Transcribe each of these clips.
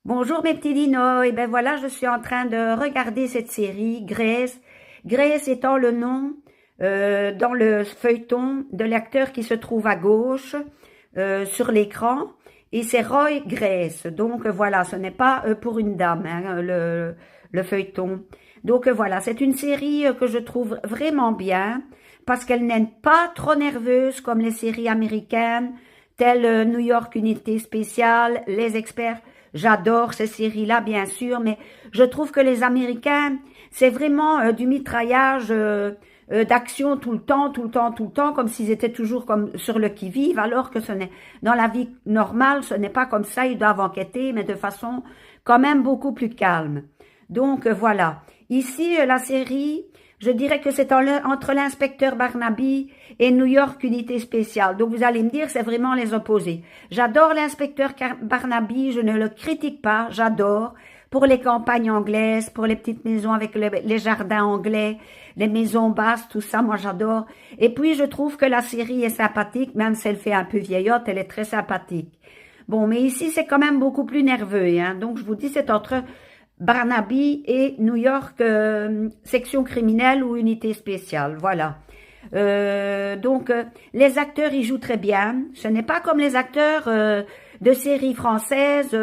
Bonjour mes petits dinos, et ben voilà, je suis en train de regarder cette série, Grace. Grace étant le nom dans le feuilleton de l'acteur qui se trouve à gauche sur l'écran, et c'est Roy Grace. Donc voilà, ce n'est pas pour une dame, hein, le feuilleton. Donc voilà, c'est une série que je trouve vraiment bien, parce qu'elle n'est pas trop nerveuse comme les séries américaines, telles New York Unité Spéciale, Les Experts. J'adore ces séries-là, bien sûr, mais je trouve que les Américains, c'est vraiment du mitraillage d'action tout le temps, tout le temps, tout le temps, comme s'ils étaient toujours comme sur le qui-vive, alors que ce n'est dans la vie normale, ce n'est pas comme ça. Ils doivent enquêter, mais de façon quand même beaucoup plus calme. Donc voilà. Ici, la série, je dirais que c'est entre l'inspecteur Barnaby et New York Unité Spéciale. Donc vous allez me dire, c'est vraiment les opposés. J'adore l'inspecteur Barnaby, je ne le critique pas, j'adore. Pour les campagnes anglaises, pour les petites maisons avec les jardins anglais, les maisons basses, tout ça, moi j'adore. Et puis je trouve que la série est sympathique, même si elle fait un peu vieillotte, elle est très sympathique. Bon, mais ici c'est quand même beaucoup plus nerveux, hein. Donc je vous dis, c'est entre Barnaby et New York section criminelle ou unité spéciale, voilà. Les acteurs y jouent très bien. Ce n'est pas comme les acteurs de séries françaises,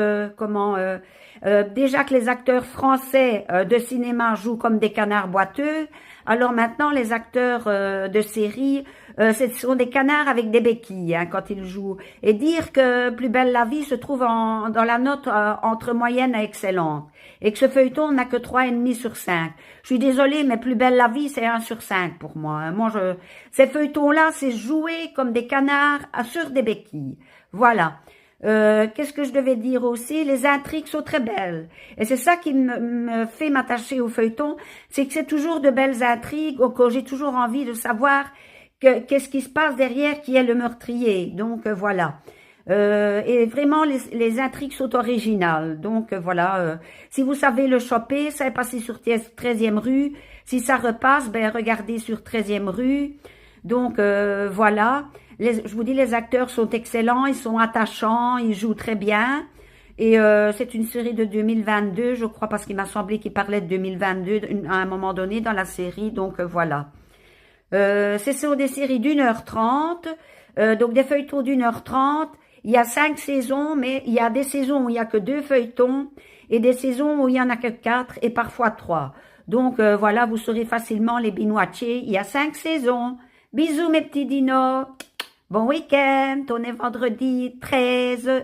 déjà que les acteurs français de cinéma jouent comme des canards boiteux, alors maintenant les acteurs de séries, ce sont des canards avec des béquilles hein, quand ils jouent. Et dire que Plus belle la vie se trouve dans la note entre moyenne et excellente, et que ce feuilleton n'a que 3,5 sur 5. Je suis désolée, mais Plus belle la vie, c'est 1 sur 5 pour moi. Hein. Ces feuilletons-là, c'est jouer comme des canards sur des béquilles. Voilà. Qu'est-ce que je devais dire aussi? Les intrigues sont très belles. Et c'est ça qui me fait m'attacher au feuilleton, c'est que c'est toujours de belles intrigues, que j'ai toujours envie de savoir qu'est-ce qui se passe derrière, qui est le meurtrier. Donc voilà. Et vraiment, les intrigues sont originales. Donc voilà, si vous savez le choper, ça est passé sur 13e rue. Si ça repasse, ben regardez sur 13e rue. Donc voilà, je vous dis, les acteurs sont excellents, ils sont attachants, ils jouent très bien. Et c'est une série de 2022, je crois, parce qu'il m'a semblé qu'il parlait de 2022 à un moment donné dans la série. Donc voilà. Ce sont des séries d'1h30, donc des feuilletons d'1h30. Il y a 5 saisons, mais il y a des saisons où il y a que 2 feuilletons et des saisons où il y en a que 4 et parfois 3. Donc voilà, vous saurez facilement les binge-watcher. Il y a 5 saisons. Bisous mes petits dinos. Bon week-end. On est vendredi 13.